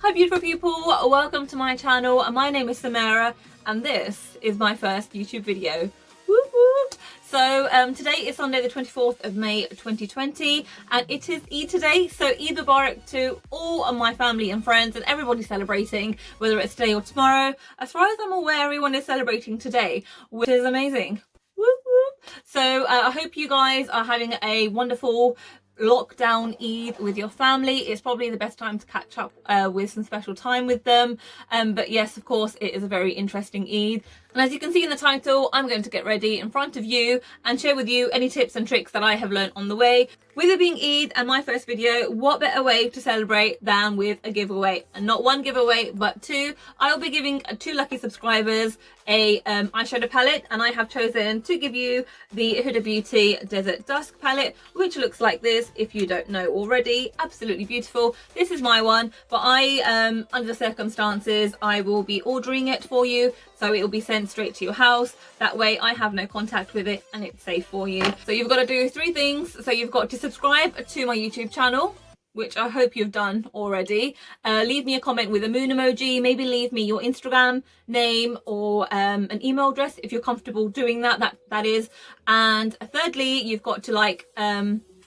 Hi beautiful people, welcome to my channel. My name is Samara and this is my first YouTube video. Whoop, whoop. So today is Sunday the 24th of May 2020 and it is Eid today, so Eid Mubarak to all of my family and friends and everybody celebrating, whether it's today or tomorrow. As far as I'm aware, everyone is celebrating today, which is amazing. Whoop, whoop. So I hope you guys are having a wonderful lockdown Eid with your family. It's probably the best time to catch up with some special time with them, but yes, of course it is a very interesting Eid. And as you can see in the title, I'm going to get ready in front of you and share with you any tips and tricks that I have learned on the way. With it being Eid and my first video, what better way to celebrate than with a giveaway? And not one giveaway, but two. I'll be giving 2 lucky subscribers a eyeshadow palette, and I have chosen to give you the Huda Beauty Desert Dusk palette, which looks like this if you don't know already. Absolutely beautiful. This is my one, but I, under the circumstances, I will be ordering it for you. So it will be sent straight to your house. That way I have no contact with it and it's safe for you. So you've got to do 3 things. So you've got to subscribe to my YouTube channel, which I hope you've done already. Leave me a comment with a moon emoji. Maybe leave me your Instagram name or an email address if you're comfortable doing that, that is. And thirdly, you've got to like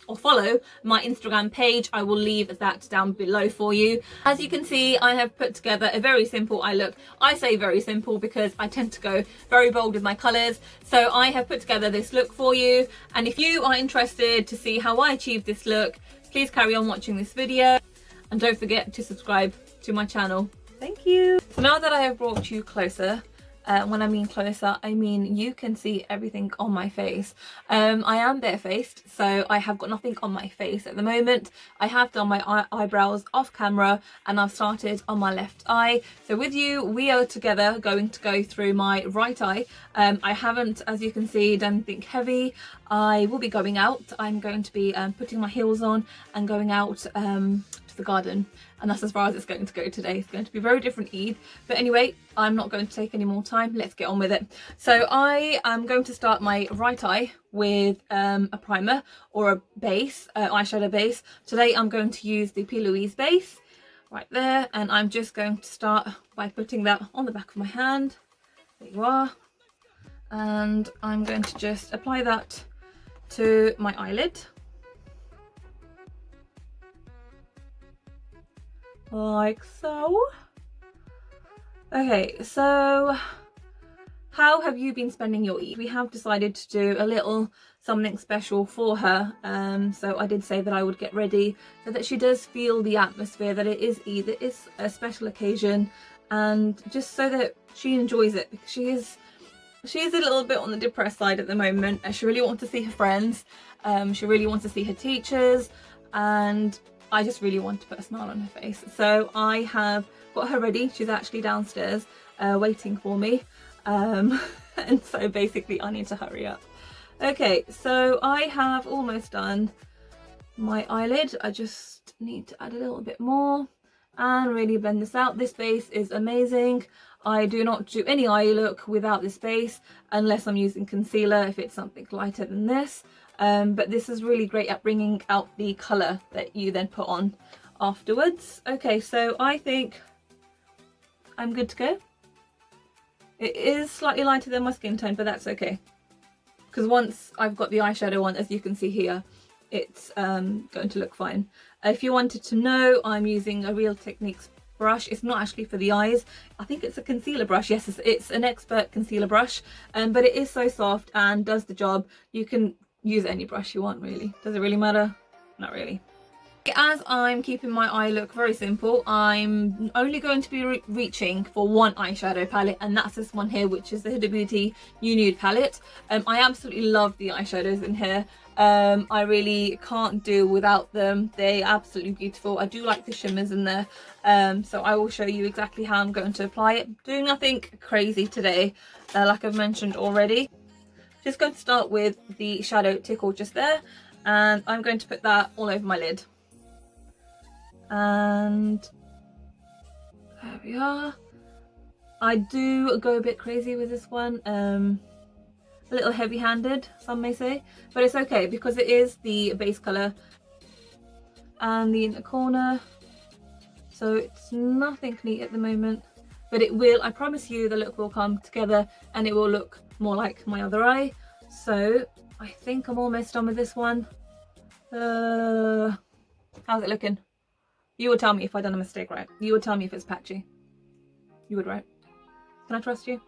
or follow my Instagram page. I will leave that down below for you. As you can see, I have put together a very simple eye look. I say very simple because I tend to go very bold with my colours. So I have put together this look for you. And if you are interested to see how I achieve this look, please carry on watching this video. And don't forget to subscribe to my channel. Thank you. So now that I have brought you closer, when I mean closer, I mean you can see everything on my face. I am barefaced, so I have got nothing on my face at the moment. I have done my eyebrows off camera and I've started on my left eye. So with you, we are together going to go through my right eye. I haven't, as you can see, done anything heavy. I will be going out. I'm going to be putting my heels on and going out to the garden, and that's as far as it's going to go today. It's going to be a very different Eid, but anyway, I'm not going to take any more time. Let's get on with it. So I am going to start my right eye with a primer or a base, eyeshadow base. Today I'm going to use the P. Louise base right there, and I'm just going to start by putting that on the back of my hand. There you are. And I'm going to just apply that to my eyelid. Like so. Okay, so how have you been spending your Eid? We have decided to do a little something special for her. So I did say that I would get ready so that she does feel the atmosphere that it is Eid, it is a special occasion, and just so that she enjoys it, because she is a little bit on the depressed side at the moment. She really wants to see her friends, she really wants to see her teachers, and I just really want to put a smile on her face. So I have got her ready. She's actually downstairs waiting for me. And so basically I need to hurry up. Okay, so I have almost done my eyelid. I just need to add a little bit more and really blend this out. This base is amazing. I do not do any eye look without this base unless I'm using concealer, if it's something lighter than this. But this is really great at bringing out the colour that you then put on afterwards. Okay, so I think I'm good to go. It is slightly lighter than my skin tone, but that's okay, because once I've got the eyeshadow on, as you can see here, it's going to look fine. If you wanted to know, I'm using a Real Techniques brush. It's not actually for the eyes. I think it's a concealer brush. Yes, it's an expert concealer brush, but it is so soft and does the job. You can use any brush you want, really. Does it really matter? Not really. As I'm keeping my eye look very simple, I'm only going to be reaching for one eyeshadow palette, and that's this one here, which is the Huda Beauty New Nude palette. I absolutely love the eyeshadows in here. I really can't do without them. They're absolutely beautiful. I do like the shimmers in there, so I will show you exactly how I'm going to apply it. Doing nothing crazy today, like I've mentioned already. Just going to start with the shadow tickle just there, and I'm going to put that all over my lid. And there we are. I do go a bit crazy with this one, a little heavy-handed, some may say, but it's okay because it is the base colour. And the inner corner, So it's nothing neat at the moment, but it will, I promise you, the look will come together and it will look more like my other eye. So I think I'm almost done with this one. How's it looking? You would tell me if I'd done a mistake, right? You would tell me if it's patchy. You would, right? Can I trust you?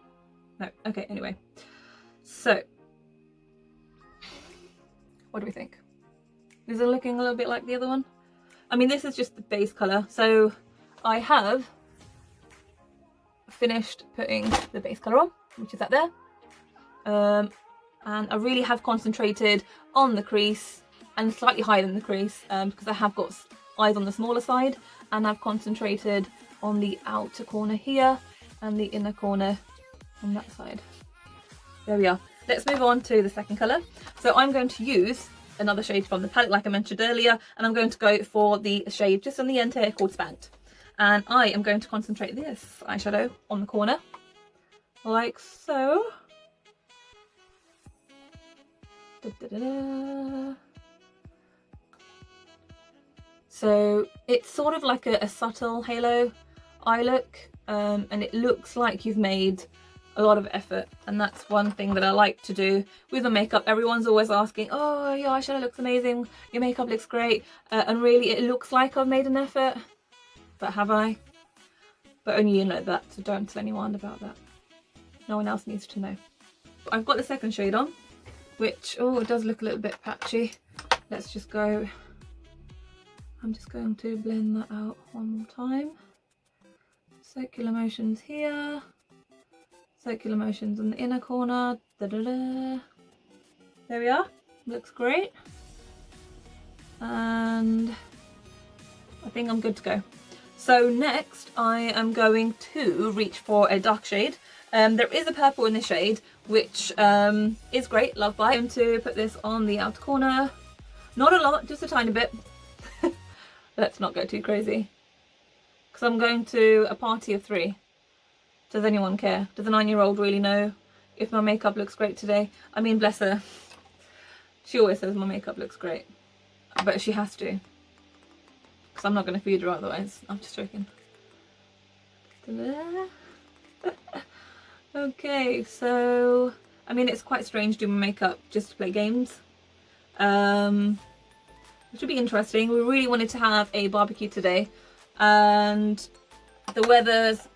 No. Okay, anyway. So, what do we think? Is it looking a little bit like the other one? I mean, this is just the base colour. So, I have finished putting the base colour on, which is that there. And I really have concentrated on the crease and slightly higher than the crease because I have got eyes on the smaller side, and I've concentrated on the outer corner here and the inner corner on that side. There we are. Let's move on to the second colour. So I'm going to use another shade from the palette like I mentioned earlier, and I'm going to go for the shade just on the end here called Spanked. And I am going to concentrate this eyeshadow on the corner, like so. Da, da, da, da. So it's sort of like a subtle halo eye look, and it looks like you've made a lot of effort, and that's one thing that I like to do with my makeup. Everyone's always asking, oh, your eyeshadow looks amazing, your makeup looks great, and really it looks like I've made an effort, but have I? But only you know that, so don't tell anyone about that. No one else needs to know. I've got the second shade on, which, oh, it does look a little bit patchy. Let's just go, I'm just going to blend that out one more time. Circular motions here, circular motions in the inner corner, da da da. There we are, looks great. And I think I'm good to go. So next I am going to reach for a dark shade. There is a purple in this shade, which is great, love by. I'm going to put this on the outer corner. Not a lot, just a tiny bit. Let's not go too crazy, because I'm going to a party of 3. Does anyone care? Does a 9-year-old really know if my makeup looks great today? I mean, bless her. She always says my makeup looks great, but she has to, because I'm not going to feed her otherwise. I'm just joking. Okay, so I mean, it's quite strange doing my makeup just to play games, which would be interesting. We really wanted to have a barbecue today, and the weather's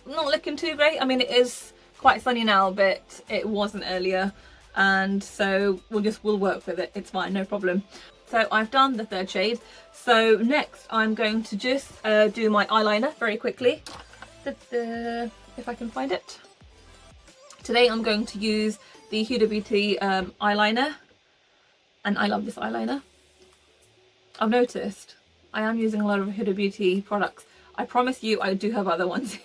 not looking too great. I mean, it is quite sunny now, but it wasn't earlier, and so we'll work with it. It's fine, no problem. So I've done the third shade. So next I'm going to just do my eyeliner very quickly. If I can find it. Today I'm going to use the Huda Beauty eyeliner, and I love this eyeliner. I've noticed I am using a lot of Huda Beauty products. I promise you I do have other ones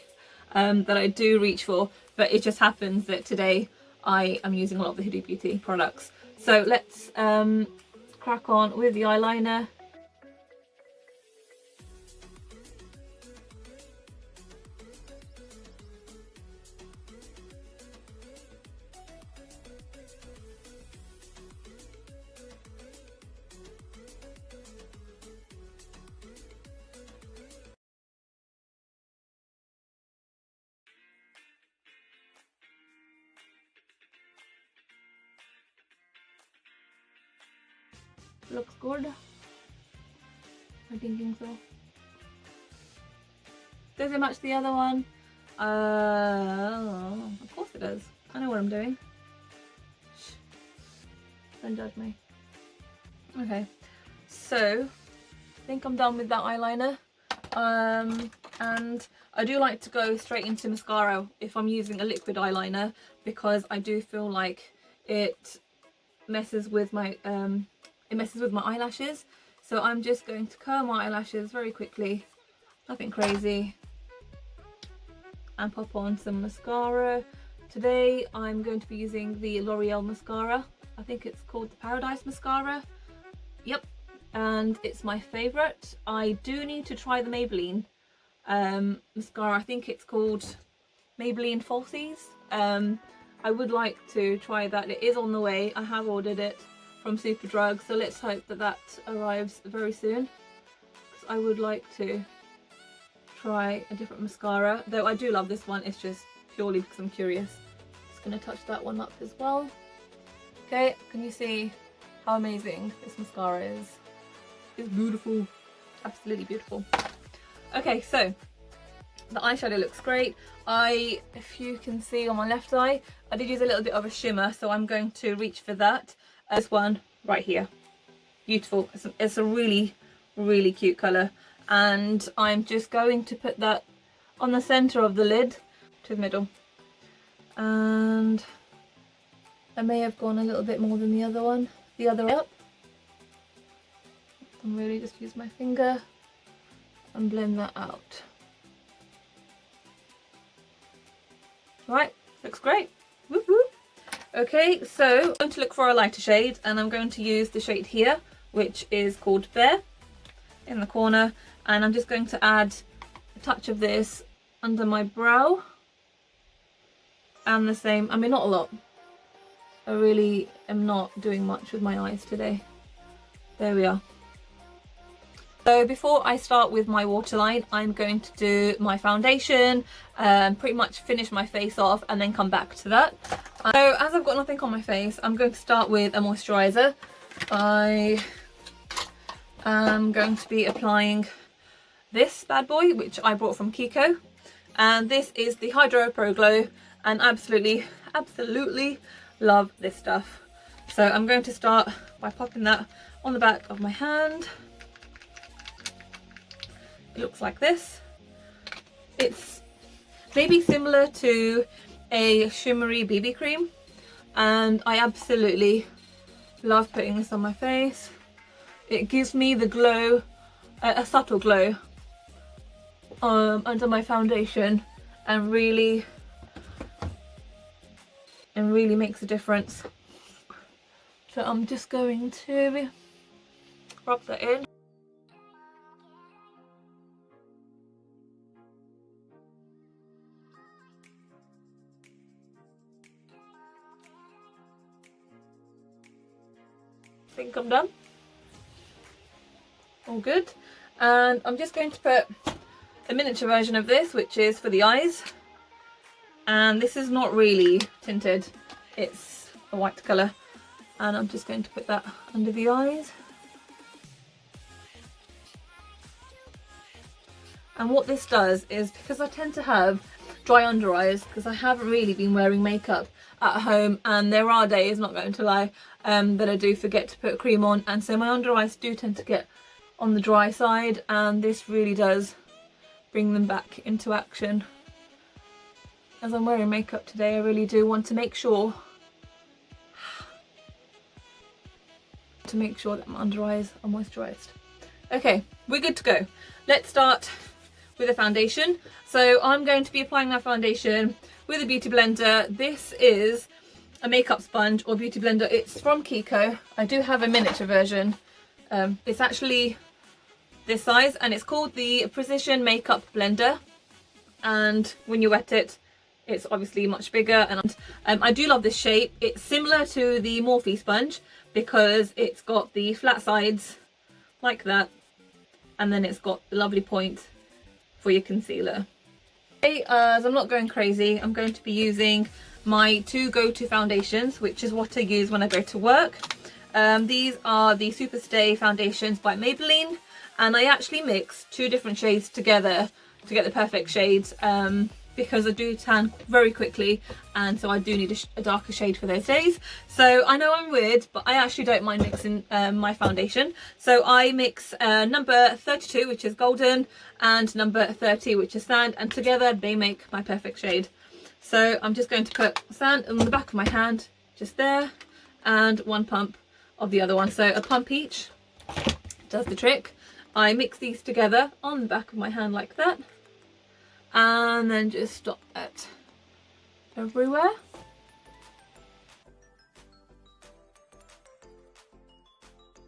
that I do reach for, but it just happens that today I am using a lot of the Huda Beauty products. So let's crack on with the eyeliner. Looks good. I'm thinking so. Does it match the other one? Of course it does. I know what I'm doing. Shh. Don't judge me. Okay, so I think I'm done with that eyeliner. And I do like to go straight into mascara if I'm using a liquid eyeliner, because I do feel like it messes with my eyelashes. So I'm just going to curl my eyelashes very quickly, nothing crazy, and pop on some mascara. Today I'm going to be using the L'Oreal mascara. I think it's called the Paradise Mascara. Yep, and it's my favourite. I do need to try the Maybelline mascara. I think it's called Maybelline Falsies. I would like to try that. It is on the way. I have ordered it from Superdrug, so let's hope that that arrives very soon, because I would like to try a different mascara, though I do love this one. It's just purely because I'm curious. Just going to touch that one up as well. Okay, can you see how amazing this mascara is? It's beautiful, absolutely beautiful. Okay, so the eyeshadow looks great. If you can see on my left eye, I did use a little bit of a shimmer, so I'm going to reach for that. This one right here, beautiful. It's a really, really cute colour, and I'm just going to put that on the centre of the lid to the middle. And I may have gone a little bit more than the other one, the other way up. And really just use my finger and blend that out. Right, looks great. Whoop whoop. Okay, so I'm going to look for a lighter shade, and I'm going to use the shade here, which is called Bear, in the corner, and I'm just going to add a touch of this under my brow, and the same, I mean not a lot. I really am not doing much with my eyes today. There we are. So before I start with my waterline, I'm going to do my foundation, pretty much finish my face off and then come back to that. So as I've got nothing on my face, I'm going to start with a moisturiser. I am going to be applying this bad boy, which I brought from Kiko. And this is the Hydro Pro Glow, and absolutely love this stuff. So I'm going to start by popping that on the back of my hand. It looks like this. It's maybe similar to a shimmery BB cream, and I absolutely love putting this on my face. It gives me the glow, a subtle glow under my foundation, and really makes a difference. So I'm just going to rub that in. I think I'm done. All good. And I'm just going to put a miniature version of this, which is for the eyes. And this is not really tinted, it's a white colour. And I'm just going to put that under the eyes. And what this does is, because I tend to have dry under eyes, because I haven't really been wearing makeup at home, and there are days, not going to lie, that I do forget to put cream on, and so my under eyes do tend to get on the dry side, and this really does bring them back into action. As I'm wearing makeup today, I really do want to make sure that my under eyes are moisturised. Okay, we're good to go. Let's start with the foundation. So I'm going to be applying that foundation with a beauty blender. This is a makeup sponge or beauty blender. It's from Kiko. I do have a miniature version. It's actually this size, and it's called the Precision Makeup Blender. And when you wet it, it's obviously much bigger. And I do love this shape. It's similar to the Morphe sponge because it's got the flat sides like that, and then it's got the lovely point for your concealer. Okay, as I'm not going crazy, I'm going to be using my two go-to foundations, which is what I use when I go to work. These are the Superstay foundations by Maybelline, and I actually mix two different shades together to get the perfect shades, because I do tan very quickly, and so I do need a darker shade for those days. So I know I'm weird, but I actually don't mind mixing my foundation. So I mix number 32, which is golden, and number 30, which is sand, and together they make my perfect shade. So I'm just going to put sand on the back of my hand, just there, and one pump of the other one. So a pump each does the trick. I mix these together on the back of my hand like that, and then just stop that everywhere.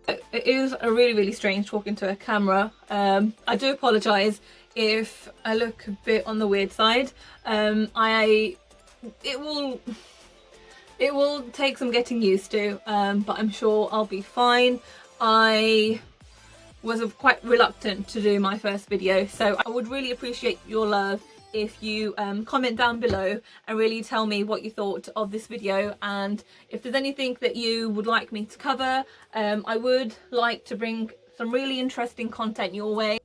It is a really strange talking to a camera. I do apologise if I look a bit on the weird side. It will take some getting used to, but I'm sure I'll be fine. I was quite reluctant to do my first video, so I would really appreciate your love if you comment down below and really tell me what you thought of this video, and if there's anything that you would like me to cover. I would like to bring some really interesting content your way.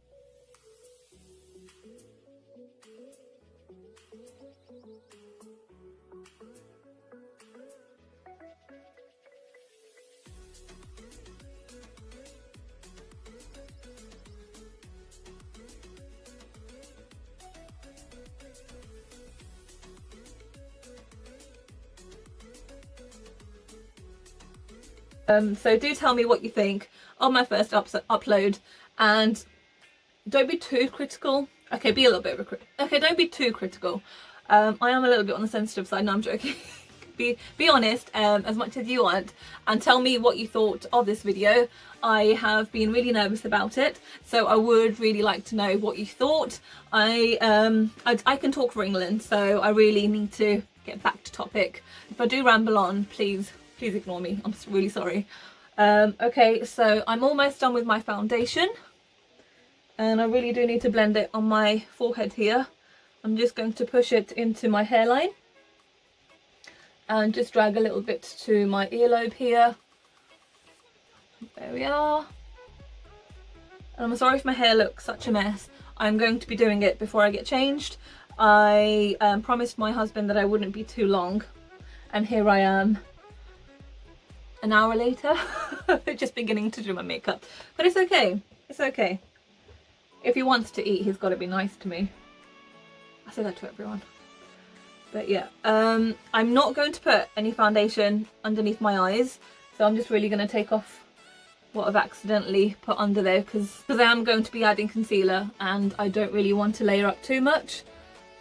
So do tell me what you think of my first upload, and don't be too critical. Okay, be a little bit of a okay, don't be too critical. I am a little bit on the sensitive side. No, I'm joking. be honest as much as you want, and tell me what you thought of this video. I have been really nervous about it, so I would really like to know what you thought. I can talk for England, so I really need to get back to topic. If I do ramble on, please ignore me. I'm really sorry. Okay, so I'm almost done with my foundation, and I really do need to blend it on my forehead here. I'm just going to push it into my hairline and just drag a little bit to my earlobe here. There we are. And I'm sorry if my hair looks such a mess. I'm going to be doing it before I get changed. I promised my husband that I wouldn't be too long, and here I am an hour later, just beginning to do my makeup. But it's okay, it's okay. If he wants to eat, he's got to be nice to me. I say that to everyone. But yeah, I'm not going to put any foundation underneath my eyes, so I'm just really going to take off what I've accidentally put under there, because I am going to be adding concealer and I don't really want to layer up too much.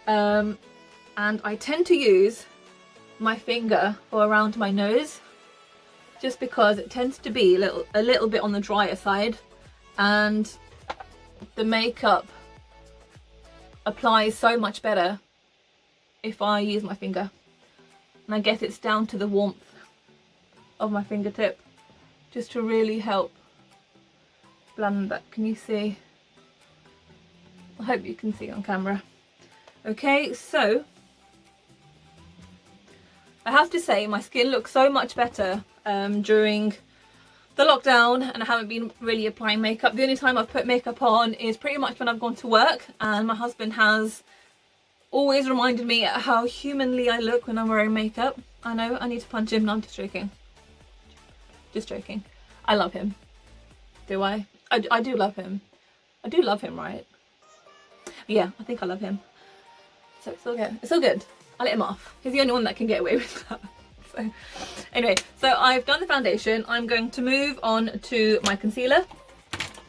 And I tend to use my finger for around my nose, just because it tends to be a little bit on the drier side, and the makeup applies so much better if I use my finger. And I guess it's down to the warmth of my fingertip, just to really help blend that. Can you see? I hope you can see on camera. Okay, so I have to say my skin looks so much better during the lockdown, and I haven't been really applying makeup. The only time I've put makeup on is pretty much when I've gone to work, and my husband has always reminded me how humanly I look when I'm wearing makeup. I know, I need to punch him. No, I'm just joking. Just joking. I love him. Do I? I do love him. I do love him, right? Yeah, I think I love him. So it's all good. It's all good. I'll let him off. He's the only one that can get away with that. So anyway, so I've done the foundation. I'm going to move on to my concealer.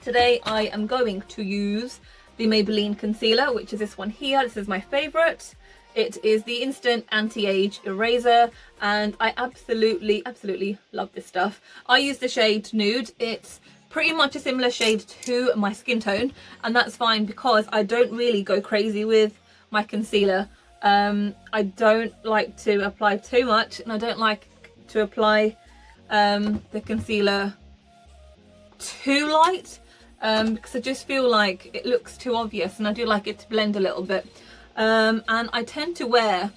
Today I am going to use the Maybelline concealer, which is this one here. This is my favourite. It is the Instant Anti-Age Eraser, and I absolutely love this stuff. I use the shade Nude. It's pretty much a similar shade to my skin tone, and that's fine because I don't really go crazy with my concealer. I don't like to apply too much, and I don't like to apply the concealer too light, because I just feel like it looks too obvious, and I do like it to blend a little bit. And I tend to wear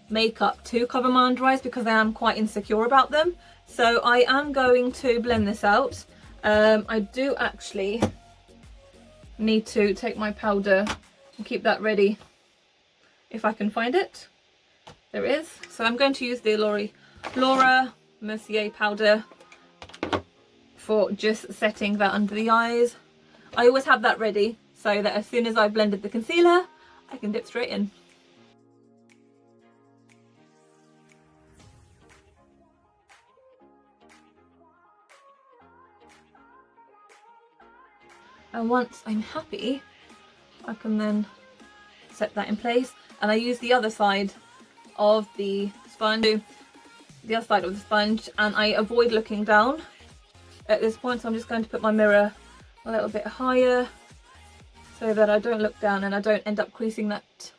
makeup to cover my under eyes because I am quite insecure about them. So I am going to blend this out. I do actually need to take my powder and keep that ready if I can find it. There it is. So I'm going to use the Laura Mercier powder for just setting that under the eyes. I always have that ready so that as soon as I've blended the concealer, I can dip straight in. And once I'm happy, I can then set that in place. And I use the other side of the sponge, and I avoid looking down at this point. So I'm just going to put my mirror a little bit higher so that I don't look down and I don't end up creasing that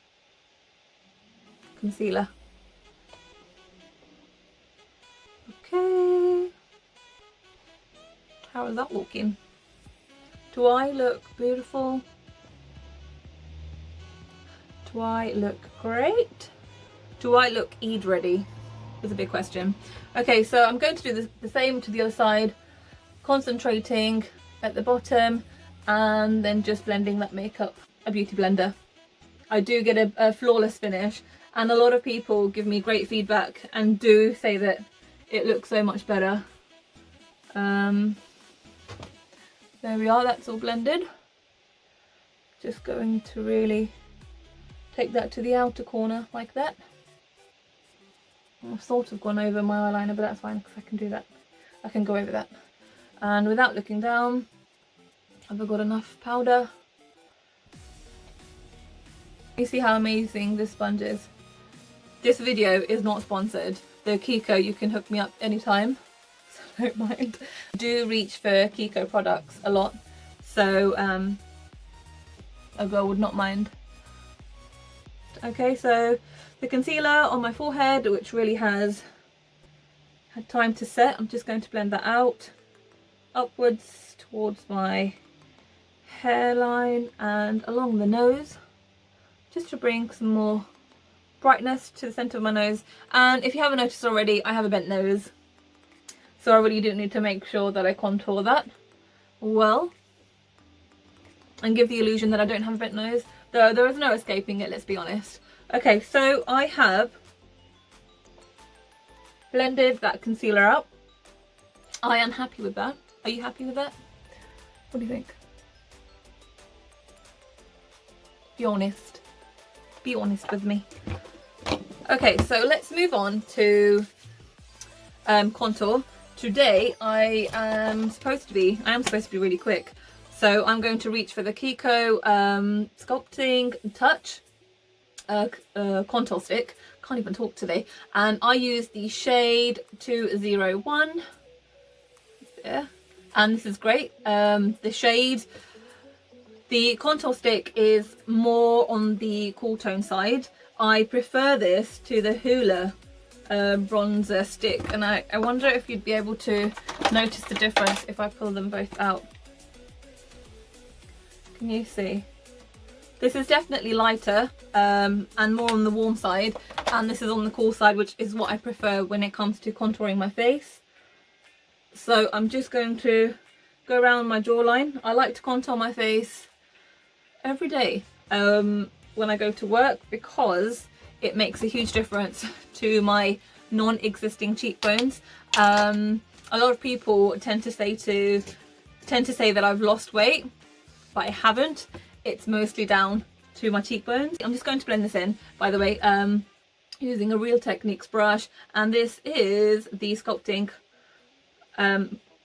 concealer. Okay. How is that looking? Do I look beautiful? Do I look great? Do I look Eid ready? Is a big question. Okay, so I'm going to do the same to the other side, concentrating at the bottom and then just blending that makeup, a beauty blender. I do get a flawless finish, and a lot of people give me great feedback and do say that it looks so much better. There we are, that's all blended. Just going to really take that to the outer corner like that. I've sort of gone over my eyeliner, but that's fine because I can do that. I can go over that. And without looking down, have I got enough powder? You see how amazing this sponge is. This video is not sponsored. The Kiko, you can hook me up anytime, so don't mind. I do reach for Kiko products a lot, so a girl would not mind. Okay, so the concealer on my forehead, which really has had time to set, I'm just going to blend that out upwards towards my hairline and along the nose, just to bring some more brightness to the centre of my nose. And if you haven't noticed already, I have a bent nose, so I really do need to make sure that I contour that well and give the illusion that I don't have a bent nose, though there is no escaping it, let's be honest. Okay, so I have blended that concealer out. I am happy with that. Are you happy with that? What do you think? Be honest. Be honest with me. Okay, so let's move on to contour. Today I am supposed to be really quick. So I'm going to reach for the Kiko Sculpting Touch contour stick. Can't even talk today. And I use the shade 201. There. And this is great. The contour stick is more on the cool tone side. I prefer this to the Huda bronzer stick, and I wonder if you'd be able to notice the difference if I pull them both out. Can you see? This is definitely lighter and more on the warm side, and this is on the cool side, which is what I prefer when it comes to contouring my face. So I'm just going to go around my jawline. I like to contour my face every day when I go to work, because it makes a huge difference to my non-existing cheekbones. A lot of people tend to say that I've lost weight, but I haven't. It's mostly down to my cheekbones. I'm just going to blend this in, by the way, using a Real Techniques brush, and this is the Sculpting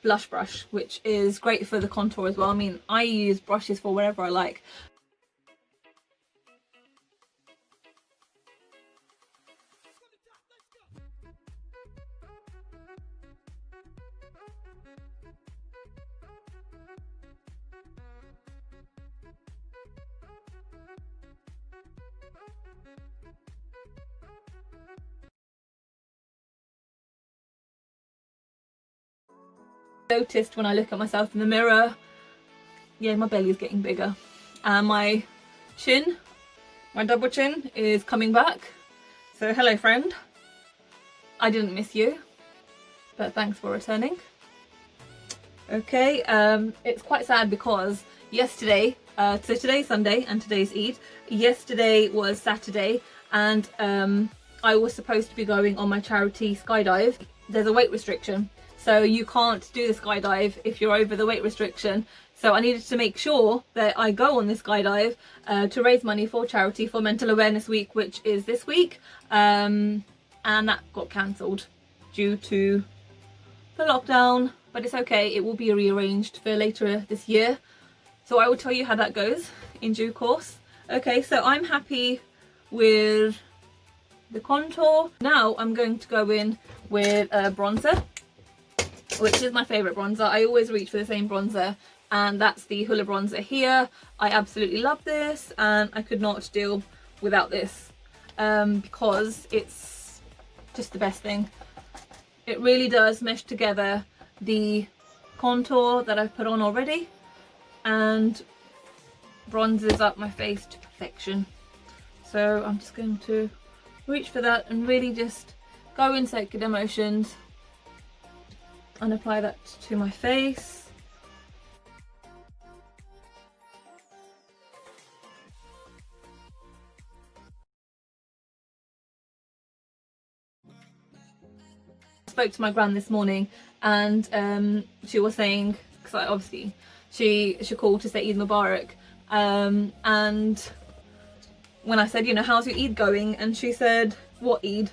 blush brush, which is great for the contour as well. I mean, I use brushes for whatever I like. Noticed when I look at myself in the mirror, yeah, my belly is getting bigger, and my chin, my double chin, is coming back. So hello friend, I didn't miss you, but thanks for returning. Okay, it's quite sad because yesterday, so today's Sunday and today's Eid, yesterday was Saturday, and I was supposed to be going on my charity skydive. There's a weight restriction, so you can't do the skydive if you're over the weight restriction. So I needed to make sure that I go on this skydive to raise money for charity for Mental Awareness Week, which is this week, and that got cancelled due to the lockdown, but it's okay, it will be rearranged for later this year. So I will tell you how that goes in due course. Okay, so I'm happy with the contour. Now I'm going to go in with a bronzer, which is my favourite bronzer. I always reach for the same bronzer, and that's the Huda bronzer here. I absolutely love this, and I could not deal without this because it's just the best thing. It really does mesh together the contour that I've put on already and bronzes up my face to perfection. So I'm just going to reach for that and really just go in circular motions and apply that to my face. I spoke to my gran this morning, and she was saying, because obviously she called to say Eid Mubarak, and when I said, you know, how's your Eid going, and she said, what Eid?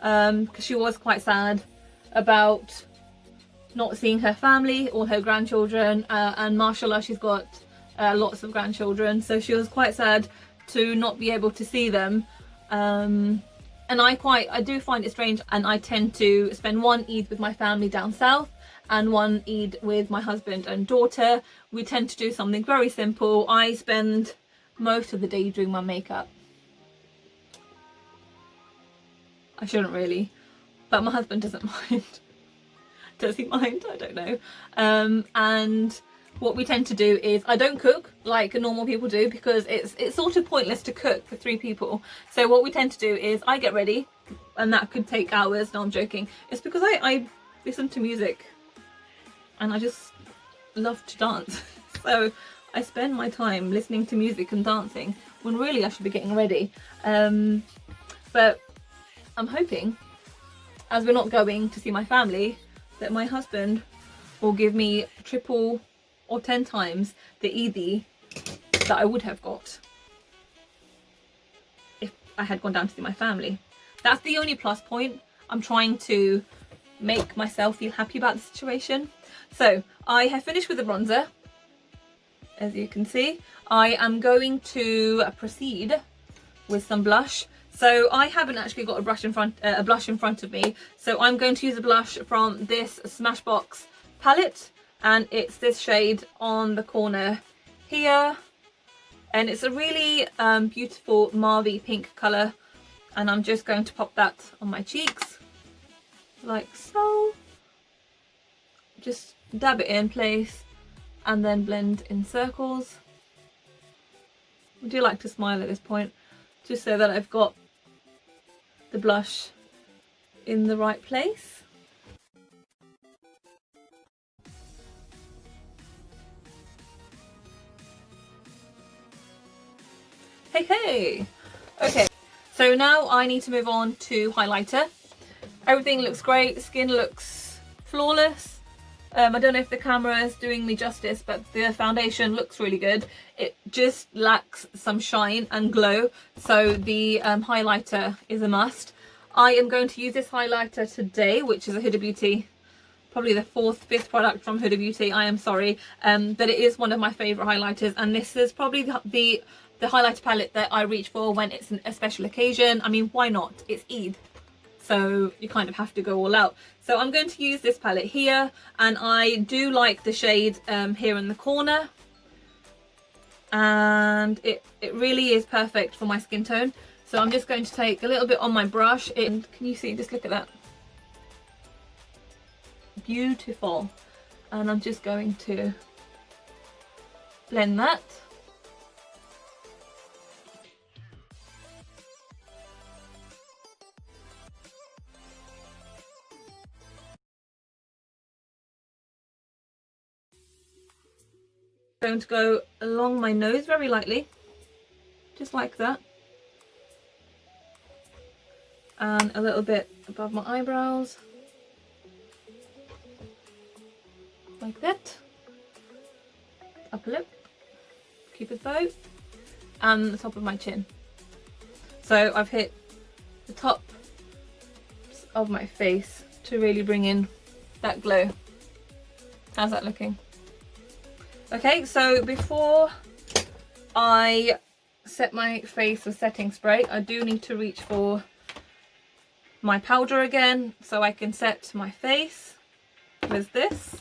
Because she was quite sad about not seeing her family, all her grandchildren, and mashallah she's got lots of grandchildren, so she was quite sad to not be able to see them. And I do find it strange, and I tend to spend one Eid with my family down south and one Eid with my husband and daughter. We tend to do something very simple. I spend most of the day doing my makeup. I shouldn't really, but my husband doesn't mind. Does he mind? I don't know. And what we tend to do is, I don't cook like normal people do, because it's sort of pointless to cook for 3 people. So what we tend to do is I get ready, and that could take hours. No, I'm joking. It's because I listen to music and I just love to dance. So I spend my time listening to music and dancing when really I should be getting ready. But I'm hoping, as we're not going to see my family, that my husband will give me triple or 10 times the Eid that I would have got if I had gone down to see my family. That's the only plus point. I'm trying to make myself feel happy about the situation. So I have finished with the bronzer. As you can see, I am going to proceed with some blush. So I haven't actually got a blush in front of me, so I'm going to use a blush from this Smashbox palette, and it's this shade on the corner here, and it's a really beautiful mauve pink colour, and I'm just going to pop that on my cheeks like so. Just dab it in place and then blend in circles. I do like to smile at this point, just so that I've got the blush in the right place. Hey! Okay, so now I need to move on to highlighter. Everything looks great, skin looks flawless. I don't know if the camera is doing me justice, but the foundation looks really good. It just lacks some shine and glow, so the highlighter is a must. I am going to use this highlighter today, which is a Huda Beauty, probably the 4th, 5th product from Huda Beauty. I am sorry, but it is one of my favourite highlighters, and this is probably the highlighter palette that I reach for when it's a special occasion. I mean, why not? It's Eid, so you kind of have to go all out. So I'm going to use this palette here, and I do like the shade here in the corner, and it really is perfect for my skin tone. So I'm just going to take a little bit on my brush, and can you see, just look at that, beautiful, and I'm just going to blend that. Going to go along my nose very lightly, just like that, and a little bit above my eyebrows, like that, upper lip, cupid's bow, and the top of my chin. So I've hit the top of my face to really bring in that glow. How's that looking? Okay, so before I set my face with setting spray, I do need to reach for my powder again so I can set my face with this.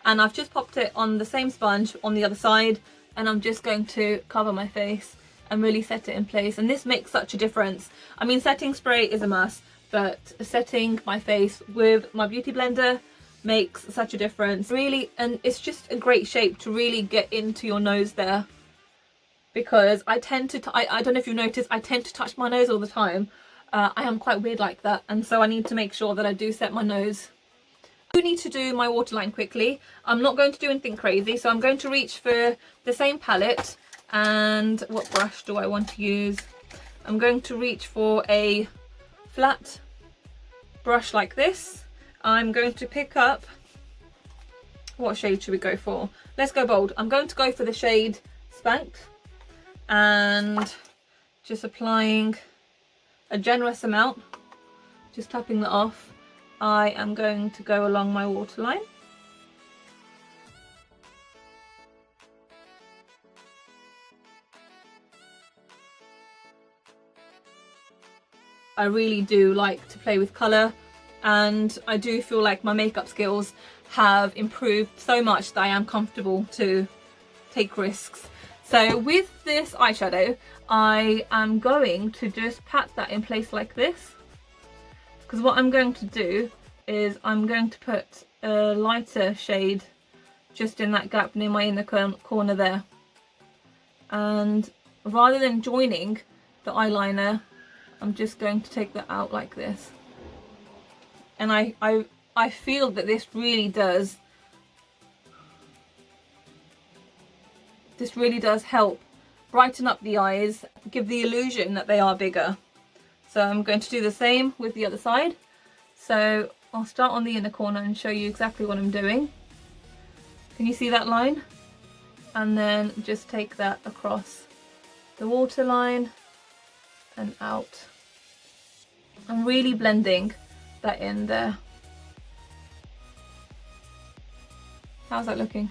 And I've just popped it on the same sponge on the other side, and I'm just going to cover my face and really set it in place. And this makes such a difference. I mean, setting spray is a must, but setting my face with my beauty blender makes such a difference, really. And it's just a great shape to really get into your nose there, because I tend to I don't know if you notice, I tend to touch my nose all the time. I am quite weird like that, and so I need to make sure that I do set my nose. I do need to do my waterline quickly. I'm not going to do anything crazy, so I'm going to reach for the same palette. And what brush do I want to use? I'm going to reach for a flat brush like this. I'm going to pick up, what shade should we go for? Let's go bold. I'm going to go for the shade Spanked, and just applying a generous amount, just tapping that off. I am going to go along my waterline. I really do like to play with colour, and I do feel like my makeup skills have improved so much that I am comfortable to take risks. So with this eyeshadow, I am going to just pat that in place like this, because what I'm going to do is I'm going to put a lighter shade just in that gap near my inner corner there, and rather than joining the eyeliner, I'm just going to take that out like this. And I feel that this really does help brighten up the eyes, give the illusion that they are bigger. So I'm going to do the same with the other side. So I'll start on the inner corner and show you exactly what I'm doing. Can you see that line? And then just take that across the waterline and out. I'm really blending that in there. How's that looking?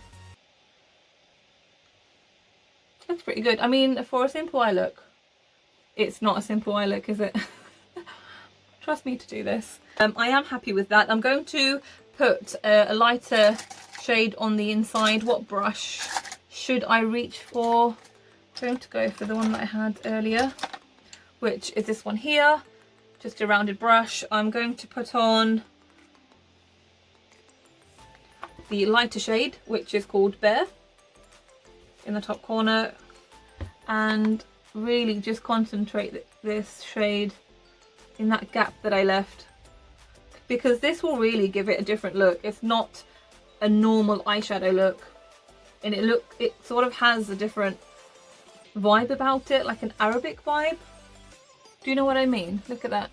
Looks pretty good. I mean, for a simple eye look, it's not a simple eye look, is it? Trust me to do this. I am happy with that. I'm going to put a lighter shade on the inside. What brush should I reach for? I'm going to go for the one that I had earlier, which is this one here. Just a rounded brush. I'm going to put on the lighter shade, which is called Bear, in the top corner, and really just concentrate this shade in that gap that I left, because this will really give it a different look. It's not a normal eyeshadow look, and it sort of has a different vibe about it, like an Arabic vibe. Do you know what I mean? Look at that.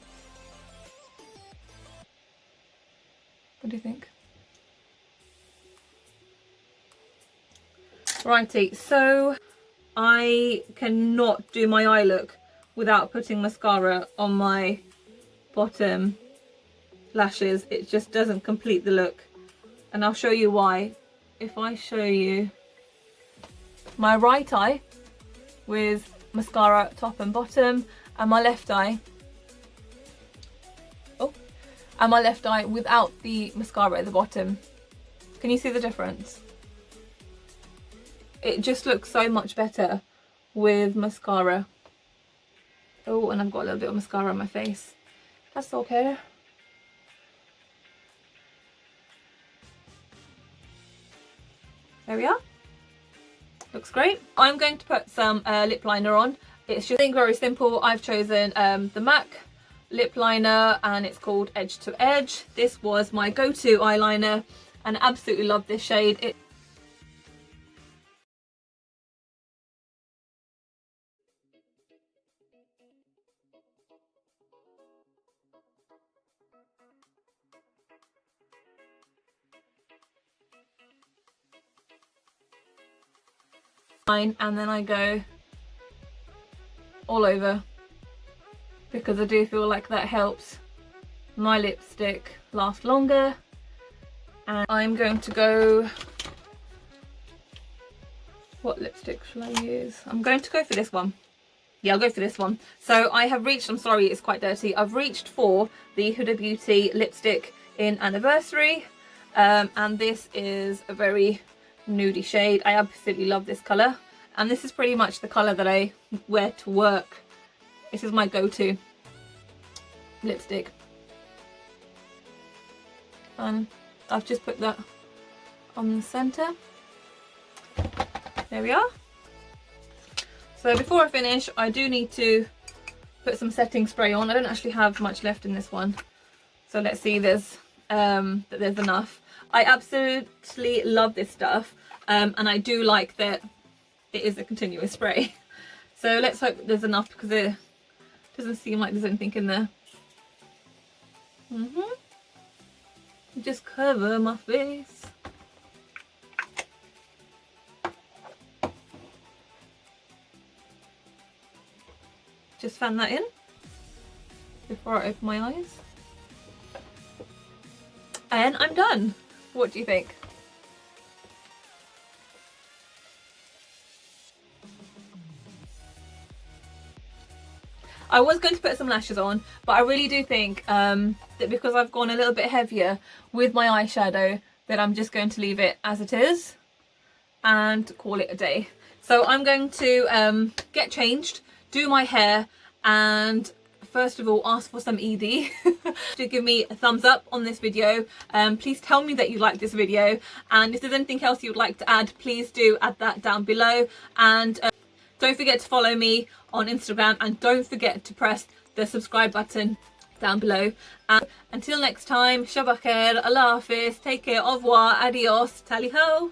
What do you think? Righty, so I cannot do my eye look without putting mascara on my bottom lashes. It just doesn't complete the look, and I'll show you why. If I show you my right eye with mascara top and bottom, and my left eye, and my left eye without the mascara at the bottom, can you see the difference? It just looks so much better with mascara. Oh, and I've got a little bit of mascara on my face. That's okay. There we are. Looks great. I'm going to put some lip liner on. It's just very simple. I've chosen the MAC lip liner, and it's called Edge to Edge. This was my go-to eyeliner, and I absolutely love this shade. And then I go all over, because I do feel like that helps my lipstick last longer. And I'm going to go, what lipstick shall I use? I'm going to go for this one. Yeah, I'll go for this one. So I have reached, I'm sorry, it's quite dirty. I've reached for the Huda Beauty lipstick in Anniversary. And this is a very nudie shade. I absolutely love this colour, and this is pretty much the colour that I wear to work. This is my go-to lipstick. I've just put that on the centre. There we are. So before I finish, I do need to put some setting spray on. I don't actually have much left in this one, so let's see that there's enough. I absolutely love this stuff, and I do like that it is a continuous spray. So let's hope there's enough, because it doesn't seem like there's anything in there. Just cover my face. Just fan that in before I open my eyes. And I'm done. What do you think? I was going to put some lashes on, but I really do think that because I've gone a little bit heavier with my eyeshadow, that I'm just going to leave it as it is and call it a day. So I'm going to get changed, do my hair, and first of all ask for some Eid to give me a thumbs up on this video. Please tell me that you like this video, and if there's anything else you would like to add, please do add that down below. And don't forget to follow me on Instagram, and don't forget to press the subscribe button down below. And until next time, Shabakher, Allah Hafiz, take care, au revoir, adios, tally ho.